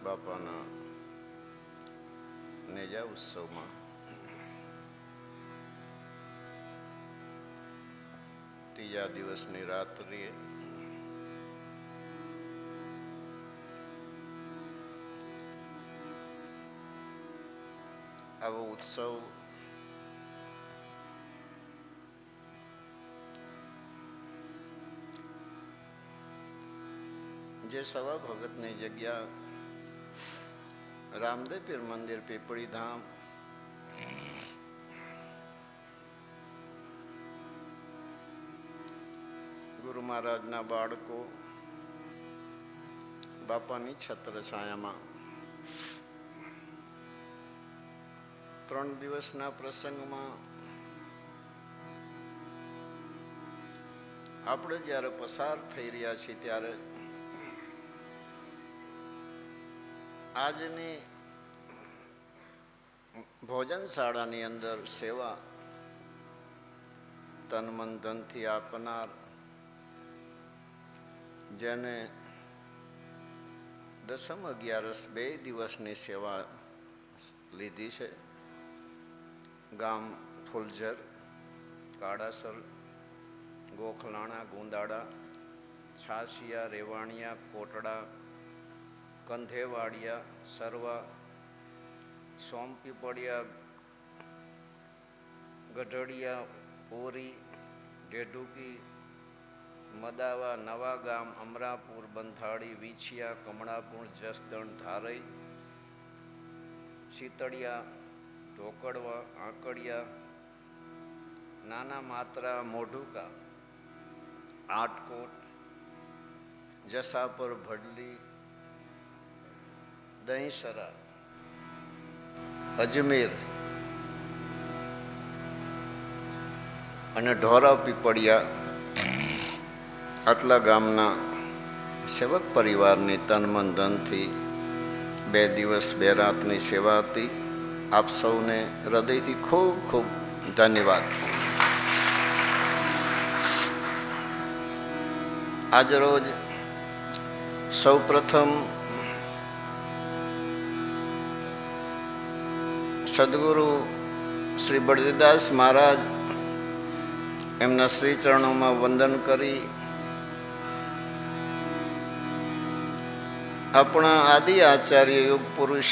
બાપાના નેજા ઉત્સવમાં ત્રીજા દિવસની રાત્રિએ આવો ઉત્સવ જે સવા ભગતની જગ્યા રામદેવ પીર મંદિર પીપળી ધામ ગુરુ મહારાજના બાળકો બાપાની છત્રછાયામાં 3 દિવસના પ્રસંગમાં આપણે જ્યારે પસાર થઈ રહ્યા છીએ ત્યારે આજની ભોજનશાળાની અંદર સેવા તન મન ધનથી આપનાર, જેને દસમ 11 2 દિવસની સેવા લીધી છે, ગામ ફૂલઝર, કાળાસર, ગોખલાણા, ગુંદાડા, છાસિયા, રેવાણિયા, કોટડા, કંધેવાડિયા, સરવા, સોમપીપળિયા, ગઢડિયા, ઓરી, ઢેઢુકી, મદાવા, નવા ગામ, અમરાપુર, બંથાળી, વીછિયા, કમળાપુર, જસદણ, ધારઈ, શીતળિયા, ઢોકડવા, આંકડિયા, નાના માત્રા, મોઢુકા, આટકોટ, જસાપર, ભડલી, દહીંસરા, અજમેર અને ઢોરા પીપળિયા, આટલા ગામના સેવક પરિવારની તન મન ધનથી 2 દિવસ 2 રાતની સેવા હતી. આપ સૌને હૃદયથી ખૂબ ખૂબ ધન્યવાદ. આજરોજ સૌ પ્રથમ સદગુરુ શ્રી બળદેવદાસ મહારાજ એમના શ્રી ચરણોમાં વંદન કરી આપણા આદિ આચાર્ય યુગ પુરુષ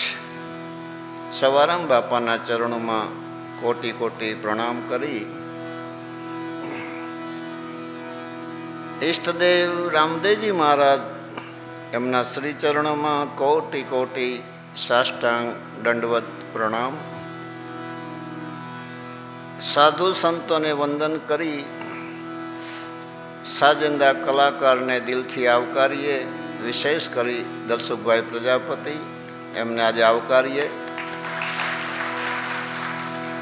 સવારામ બાપાના ચરણોમાં કોટી કોટી પ્રણામ કરી ઈષ્ટદેવ રામદેવજી મહારાજ એમના શ્રી ચરણોમાં કોટી કોટી સાષ્ટાંગ દંડવત પ્રણામ, સાધુ સંતોને વંદન કરી સાજંદા કલાકારને દિલથી આવકારીએ. વિશેષ કરી દલસુખભાઈ પ્રજાપતિ એમને આજે આવકારીએ.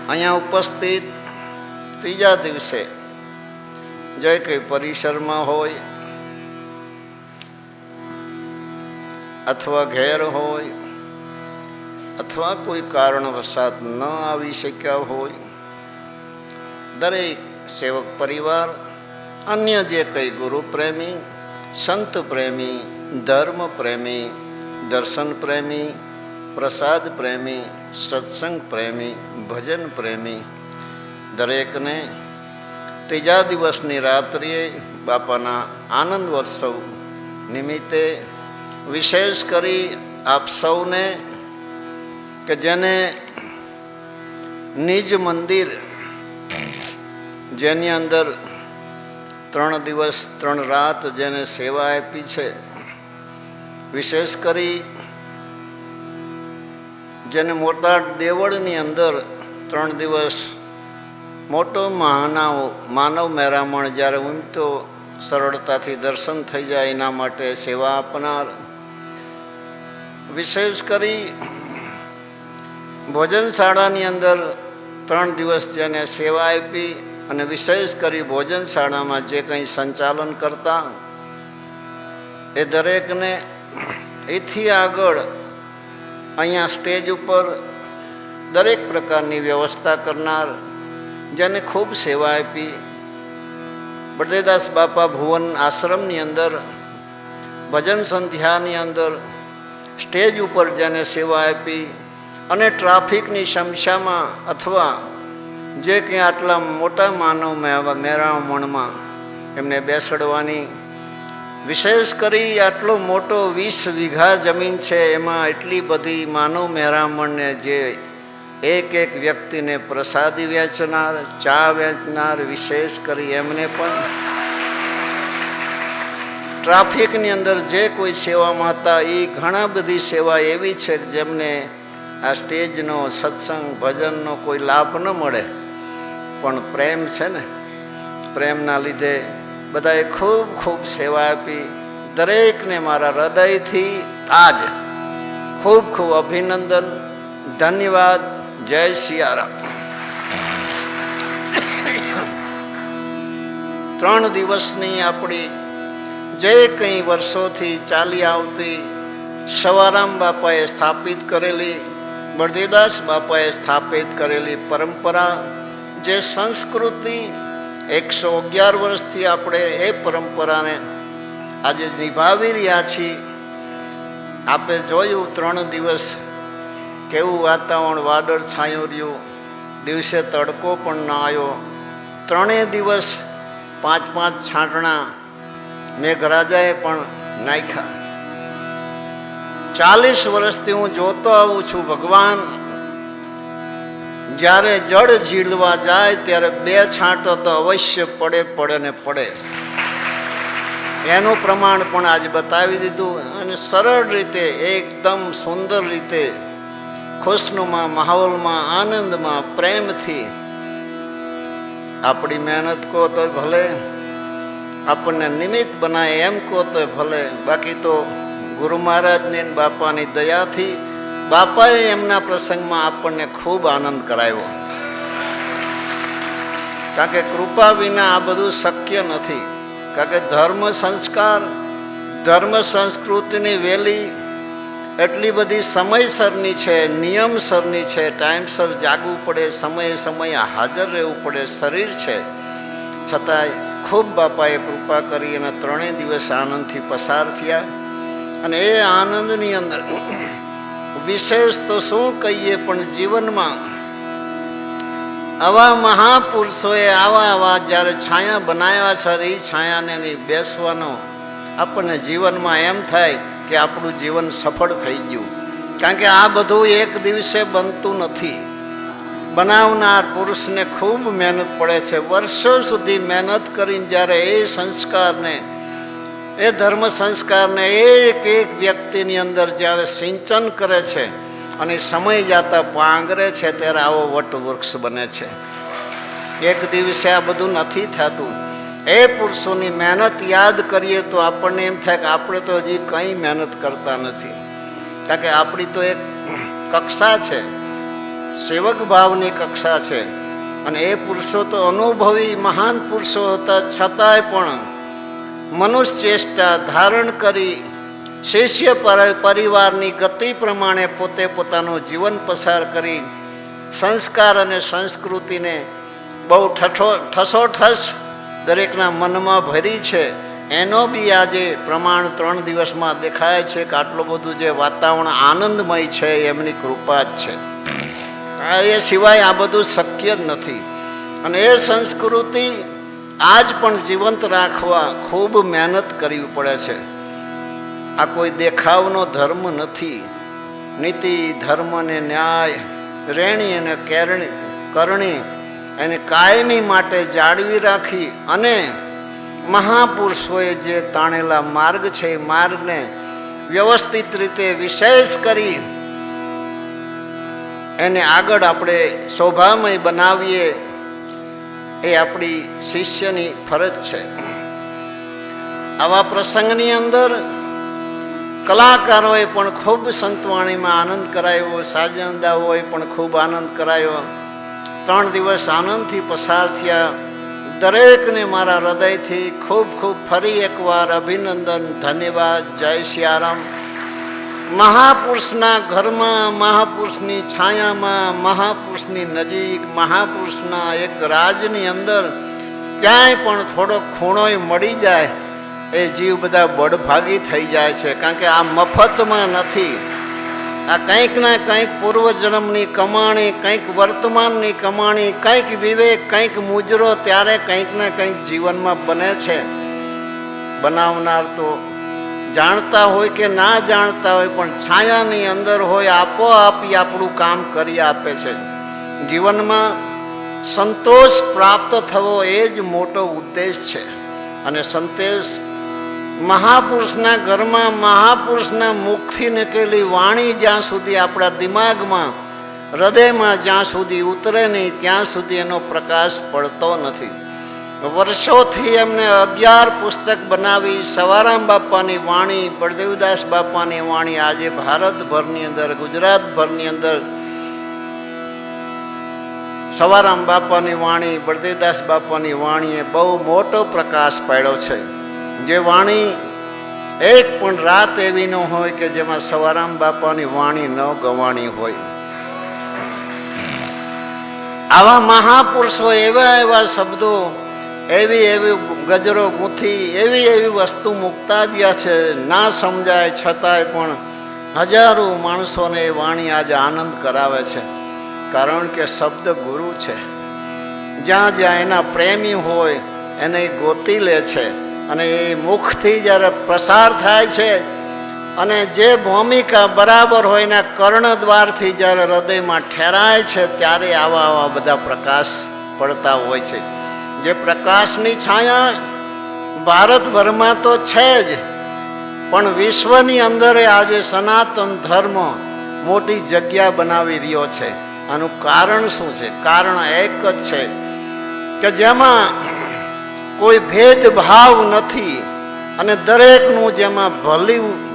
અહીંયા ઉપસ્થિત ત્રીજા દિવસે જે કંઈ પરિસરમાં હોય અથવા ઘેર હોય અથવા કોઈ કારણવશાત ન આવી શક્યા હોય, દરેક સેવક પરિવાર, અન્ય જે કંઈ ગુરુ પ્રેમી, સંત પ્રેમી, ધર્મ પ્રેમી, દર્શન પ્રેમી, પ્રસાદ પ્રેમી, સત્સંગ પ્રેમી, ભજન પ્રેમી, દરેકને ત્રીજા દિવસની રાત્રિએ બાપાના આનંદોત્સવ નિમિત્તે વિશેષ કરી આપ સૌને કે જેને નિજ મંદિર જેની અંદર 3 દિવસ 3 રાત જેને સેવા આપી છે, વિશેષ કરી જેને મોટા દેવળની અંદર 3 દિવસ મોટો માનવ મહેરામણ જ્યારે ઉમટો સરળતાથી દર્શન થઈ જાય એના માટે સેવા આપનાર, વિશેષ કરી ભોજનશાળાની અંદર 3 દિવસ જેને સેવા આપી અને વિશેષ કરી ભોજનશાળામાં જે કંઈ સંચાલન કરતા એ દરેકને એથી આગળ અહીંયા સ્ટેજ ઉપર દરેક પ્રકારની વ્યવસ્થા કરનાર, જેને ખૂબ સેવા આપી. બળદેવદાસ બાપા ભુવન આશ્રમની અંદર ભજન સંધ્યાની અંદર સ્ટેજ ઉપર જેને સેવા આપી અને ટ્રાફિકની સમસ્યામાં અથવા જે કંઈ આટલા મોટા માનવ મેરામણમાં એમને બેસાડવાની, વિશેષ કરી આટલો મોટો 20 વીઘા જમીન છે, એમાં એટલી બધી માનવ મેરામણને જે એક એક વ્યક્તિને પ્રસાદી વેચનાર, ચા વેચનાર, વિશેષ કરી એમને પણ ટ્રાફિકની અંદર જે કોઈ સેવામાં હતા એ ઘણા બધી સેવા એવી છે કે જેમને આ સ્ટેજનો સત્સંગ ભજનનો કોઈ લાભ ન મળે, પણ પ્રેમ છે ને, પ્રેમના લીધે બધાએ ખૂબ ખૂબ સેવા આપી. દરેકને મારા હૃદયથી તાજ ખૂબ ખૂબ અભિનંદન, ધન્યવાદ. જય સિયારામ. 3 દિવસની આપણી જે કંઈ વર્ષોથી ચાલી આવતી સવારામ બાપાએ સ્થાપિત કરેલી, બળદેવદાસ બાપાએ સ્થાપિત કરેલી પરંપરા, જે સંસ્કૃતિ 111 વર્ષથી આપણે એ પરંપરાને આજે નિભાવી રહ્યા છીએ. આપે જોયું 3 દિવસ કેવું વાતાવરણ વાદળ છાયું રહ્યું, દિવસે તડકો પણ ન આવ્યો. 3 દિવસ 5-5 છાંટણા મેઘરાજાએ પણ નાખ્યા. 40 વર્ષથી હું જોતો આવું છું, ભગવાન જ્યારે જળ ઝીલવા જાય ત્યારે 2 છાંટો તો અવશ્ય પડે ને પડે. એનું પ્રમાણ પણ આજે બતાવી દીધું અને સરળ રીતે, એકદમ સુંદર રીતે, ખુશનુમા માહોલમાં, આનંદમાં, પ્રેમથી આપણી મહેનત કહો તો ભલે, આપણને નિમિત્ત બનાવે એમ કહો તો ભલે, બાકી તો ગુરુ મહારાજની બાપાની દયાથી બાપાએ એમના પ્રસંગમાં આપણને ખૂબ આનંદ કરાવ્યો. કારણ કે કૃપા વિના આ બધું શક્ય નથી. કારણ કે ધર્મ સંસ્કાર, ધર્મ સંસ્કૃતિની વેલી એટલી બધી સમયસરની છે, નિયમસરની છે. ટાઈમસર જાગવું પડે, સમયે સમયે હાજર રહેવું પડે. શરીર છે છતાંય ખૂબ બાપાએ કૃપા કરી અને 3 દિવસ આનંદથી પસાર થયા. અને એ આનંદની અંદર વિશેષ તો શું કહીએ, પણ જીવનમાં આવા મહાપુરુષોએ આવા જ્યારે છાયા બનાવ્યા છે, એ છાયાને બેસવાનો આપણને જીવનમાં એમ થાય કે આપણું જીવન સફળ થઈ ગયું. કારણ કે આ બધું એક દિવસે બનતું નથી. બનાવનાર પુરુષને ખૂબ મહેનત પડે છે. વર્ષો સુધી મહેનત કરીને જ્યારે એ સંસ્કારને, એ ધર્મ સંસ્કારને એક એક વ્યક્તિની અંદર જ્યારે સિંચન કરે છે અને સમય જતા પાંગરે છે, ત્યારે આવો વટવૃક્ષ બને છે. એક દિવસે આ બધું નથી થતું. એ પુરુષોની મહેનત યાદ કરીએ તો આપણને એમ થાય કે આપણે તો હજી કંઈ મહેનત કરતા નથી. કારણ કે આપણી તો એક કક્ષા છે, સેવક ભાવની કક્ષા છે. અને એ પુરુષો તો અનુભવી મહાન પુરુષો હતા, છતાંય પણ મનુષ્ય ચેષ્ટા ધારણ કરી શિષ્ય પરિવારની ગતિ પ્રમાણે પોતે પોતાનું જીવન પસાર કરી સંસ્કાર અને સંસ્કૃતિને બહુ ઠસોઠસ દરેકના મનમાં ભરી છે. એનો બી આજે પ્રમાણ 3 દિવસમાં દેખાય છે કે આટલું બધું જે વાતાવરણ આનંદમય છે એમની કૃપા જ છે. એ સિવાય આ બધું શક્ય જ નથી. અને એ સંસ્કૃતિ આજ પણ જીવંત રાખવા ખૂબ મહેનત કરવી પડે છે. આ કોઈ દેખાવનો ધર્મ નથી. નીતિ, ધર્મ અને ન્યાય, રેણી અને કરણી એને કાયમી માટે જાળવી રાખી અને મહાપુરુષોએ જે તાણેલા માર્ગ છે એ માર્ગને વ્યવસ્થિત રીતે વિશેષ કરી એને આગળ આપણે શોભામય બનાવીએ, એ આપણી શિષ્યની ફરજ છે. આવા પ્રસંગની અંદર કલાકારોએ પણ ખૂબ સંતવાણીમાં આનંદ કરાયો, સાજંદાઓએ પણ ખૂબ આનંદ કરાયો. 3 દિવસ આનંદથી પસાર થયા. દરેકને મારા હૃદયથી ખૂબ ખૂબ ફરી એકવાર અભિનંદન, ધન્યવાદ. જય સિયારામ. મહાપુરુષના ઘરમાં, મહાપુરુષની છાયામાં, મહાપુરુષની નજીક, મહાપુરુષના એક રાજની અંદર ક્યાંય પણ થોડોક ખૂણોય મળી જાય એ જીવ બધા બળભાગી થઈ જાય છે. કારણ કે આ મફતમાં નથી. આ કંઈક ના કંઈક પૂર્વજન્મની કમાણી, કંઈક વર્તમાનની કમાણી, કંઈક વિવેક, કંઈક મુજરો ત્યારે કંઈક ને કંઈક જીવનમાં બને છે. બનાવનાર તો જાણતા હોય કે ના જાણતા હોય, પણ છાયાની અંદર હોય, આપોઆપ આપણું કામ કરી આપે છે. જીવનમાં સંતોષ પ્રાપ્ત થવો એ જ મોટો ઉદ્દેશ છે. અને સંતોષ મહાપુરુષના ઘરમાં, મહાપુરુષના મુખથી નીકળેલી વાણી જ્યાં સુધી આપણા દિમાગમાં, હૃદયમાં જ્યાં સુધી ઉતરે નહીં ત્યાં સુધી એનો પ્રકાશ પડતો નથી. વર્ષોથી એમને 11 પુસ્તક બનાવી. સવારામ બાપાની વાણી, બળદેવદાસ બાપાની વાણી આજે ભારતભરની અંદર, ગુજરાતભરની અંદર સવારામ બાપાની વાણી, બળદેવદાસ બાપાની વાણીએ બહુ મોટો પ્રકાશ પાડ્યો છે. જે વાણી એક પણ રાત એવી ન હોય કે જેમાં સવારામ બાપાની વાણી ન ગવાણી હોય. આવા મહાપુરુષો એવા એવા શબ્દો, એવી એવી ગજરો ગૂંથી, એવી એવી વસ્તુ મૂકતા ગયા છે, ના સમજાય છતાંય પણ હજારો માણસોને એ વાણી આજે આનંદ કરાવે છે. કારણ કે શબ્દ ગુરુ છે. જ્યાં જ્યાં એના પ્રેમી હોય એને ગોતી લે છે. અને એ મુખથી જ્યારે પ્રસાર થાય છે અને જે ભૂમિકા બરાબર હોય એના કર્ણદ્વારથી જ્યારે હૃદયમાં ઠેરાય છે ત્યારે આવા આવા બધા પ્રકાશ પડતા હોય છે. જે પ્રકાશની છાયા ભારતભરમાં તો છે જ, પણ વિશ્વની અંદર આજે સનાતન ધર્મ મોટી જગ્યા બનાવી રહ્યો છે. આનું કારણ શું છે? કારણ એક જ છે કે જેમાં કોઈ ભેદભાવ નથી અને દરેકનું જેમાં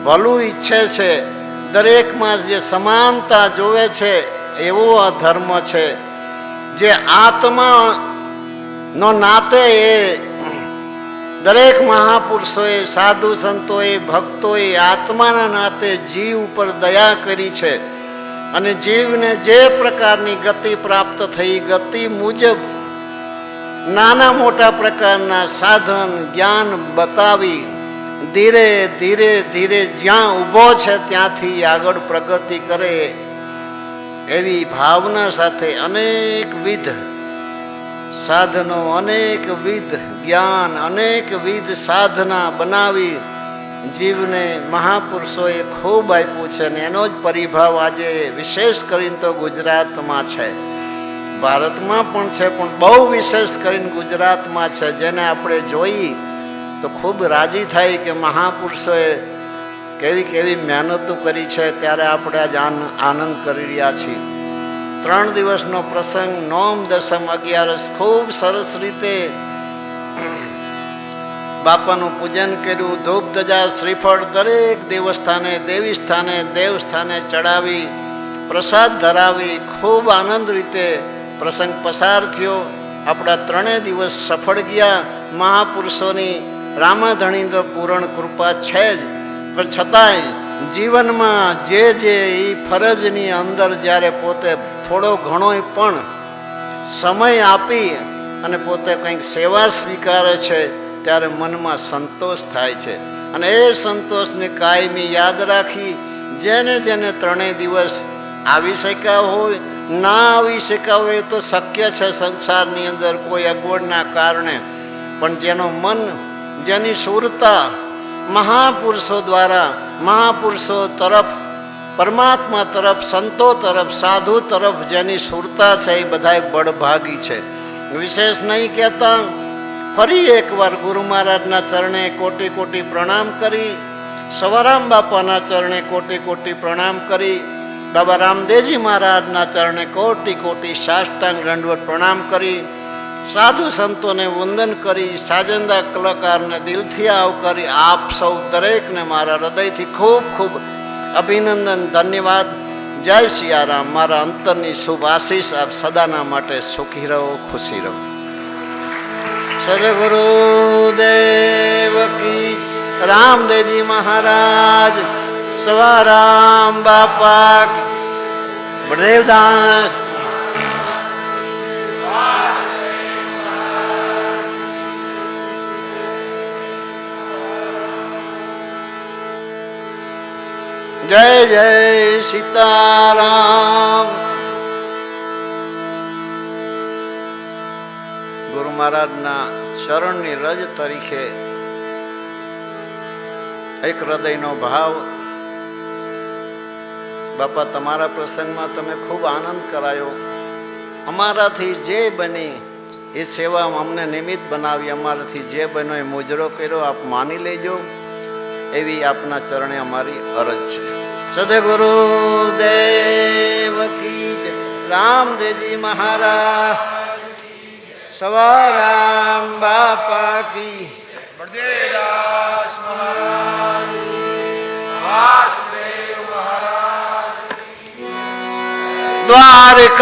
ભલું ઈચ્છે છે, દરેકમાં જે સમાનતા જોવે છે એવો આ ધર્મ છે. જે આત્માનો નાતે એ દરેક મહાપુરુષોએ, સાધુ સંતોએ, ભક્તોએ આત્માના નાતે જીવ ઉપર દયા કરી છે. અને જીવને જે પ્રકારની ગતિ પ્રાપ્ત થઈ, ગતિ મુજબ નાના મોટા પ્રકારના સાધન, જ્ઞાન બતાવી ધીરે ધીરે ધીરે જ્યાં ઊભો છે ત્યાંથી આગળ પ્રગતિ કરે એવી ભાવના સાથે અનેકવિધ સાધનો, અનેકવિધ જ્ઞાન, અનેકવિધ સાધના બનાવી જીવને મહાપુરુષોએ ખૂબ આપ્યું છે. અને એનો જ પરિભાવ આજે વિશેષ કરીને તો ગુજરાતમાં છે. ભારતમાં પણ છે, પણ બહુ વિશેષ કરીને ગુજરાતમાં છે. જેને આપણે જોઈ તો ખૂબ રાજી થાય કે મહાપુરુષોએ કેવી કેવી મહેનતો કરી છે. ત્યારે આપણે આજ આનંદ કરી રહ્યા છીએ. 3 દિવસનો પ્રસંગ, નોમ, દસમ, 11 ખૂબ સરસ રીતે બાપાનું પૂજન કર્યું. ધૂપ ધજા શ્રીફળ દરેક દેવસ્થાને, દેવી સ્થાને, દેવસ્થાને ચડાવી પ્રસાદ ધરાવી ખૂબ આનંદ રીતે પ્રસંગ પસાર થયો. આપણા 3 દિવસ સફળ ગયા. મહાપુરુષોની રામાધણી તો પૂર્ણ કૃપા છે જ, પણ છતાંય જીવનમાં જે એ ફરજની અંદર જ્યારે પોતે થોડો ઘણો પણ સમય આપી અને પોતે કંઈક સેવા સ્વીકારે છે ત્યારે મનમાં સંતોષ થાય છે. અને એ સંતોષને કાયમી યાદ રાખી જેને જેને 3 દિવસ આવી શક્યા હોય, ના આવી શક્યા હોય તો શક્ય છે સંસારની અંદર કોઈ અગવડના કારણે, પણ જેનો મન, જેની સુરતા મહાપુરુષો દ્વારા, મહાપુરુષો તરફ, પરમાત્મા તરફ, સંતો તરફ, સાધુ તરફ જેની સુરતા છે એ બધાય બળભાગી છે. વિશેષ નહીં કહેતા, ફરી એકવાર ગુરુ મહારાજના ચરણે કોટી કોટી પ્રણામ કરી, સવારામ બાપાના ચરણે કોટી કોટી પ્રણામ કરી, બાબા રામદેવજી મહારાજના ચરણે કોટી કોટી સાષ્ટાંગ દંડવત પ્રણામ કરી, સાધુ સંતોને વંદન કરી, સાજંદા કલાકારને દિલથી આવકારી આપ સૌ દરેકને મારા હૃદયથી ખૂબ ખૂબ અભિનંદન, ધન્યવાદ. જય સિયારામ. મારા અંતરની શુભ આશીષ આપ સદાના માટે સુખી રહો, ખુશી રહો. સદગુરુદેવ કી, રામદેવજી મહારાજ, સવારામ બાપા, બળદેવદાસ. જય જય સીતારામ. ગુરુ મહારાજના ચરણની રજ તરીકે એક હૃદયનો ભાવ. બાપા, તમારા પ્રસંગમાં તમે ખૂબ આનંદ કરાયો. અમારાથી જે બની એ સેવા અમને નિમિત્ત બનાવી. અમારાથી જે બન્યો એ મુજરો કર્યો, આપ માની લેજો, એવી આપના ચરણે અમારી અરજ છે. સદગુરુ દેવ કી જય. રામદેવજી મહારાજ, સવારામ બાપા કી, બળદેવદાસ મહારાજ, વાસુદેવ મહારાજ, દ્વારકાધીશ,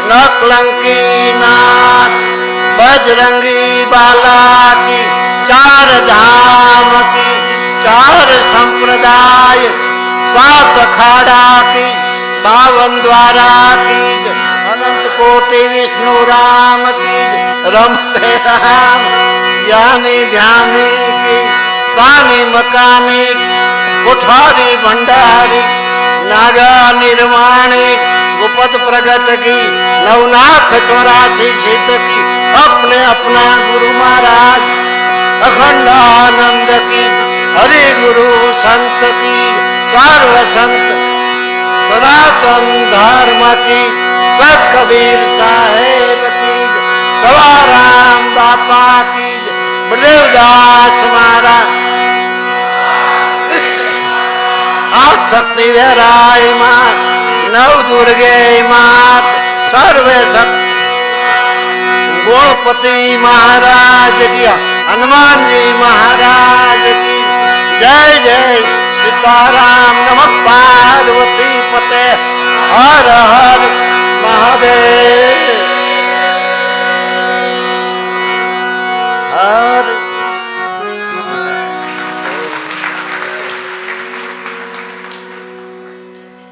નકલંકી નાથ, બજરંગી બાલા કી, ચાર ધામ की, चार संप्रदाय, सात अखाड़ा की, 52 द्वारा की, अनंत कोटि विष्णु राम की, रमते राम ज्ञानी ध्यानी की, स्थानी मकानी, कोठारी भंडारी, नागा निर्वाणी, गुपत प्रगट की, नवनाथ 84 सिद्ध की, अपने अपना गुरु महाराज अखंड आनंद की, हरि गुरु संत की, सर्व संत सनातन धर्म की, सत कबीर साहेब की, सवाराम बापा की, बलदेवदास महाराज, आद शक्ति विराय माँ, नव दुर्गे मात, सर्वे शक्ति गणपति महाराज की, हनुमान जी महाराज की जय जय सीताराम. नमः पार्वती पते, हर हर महादेव.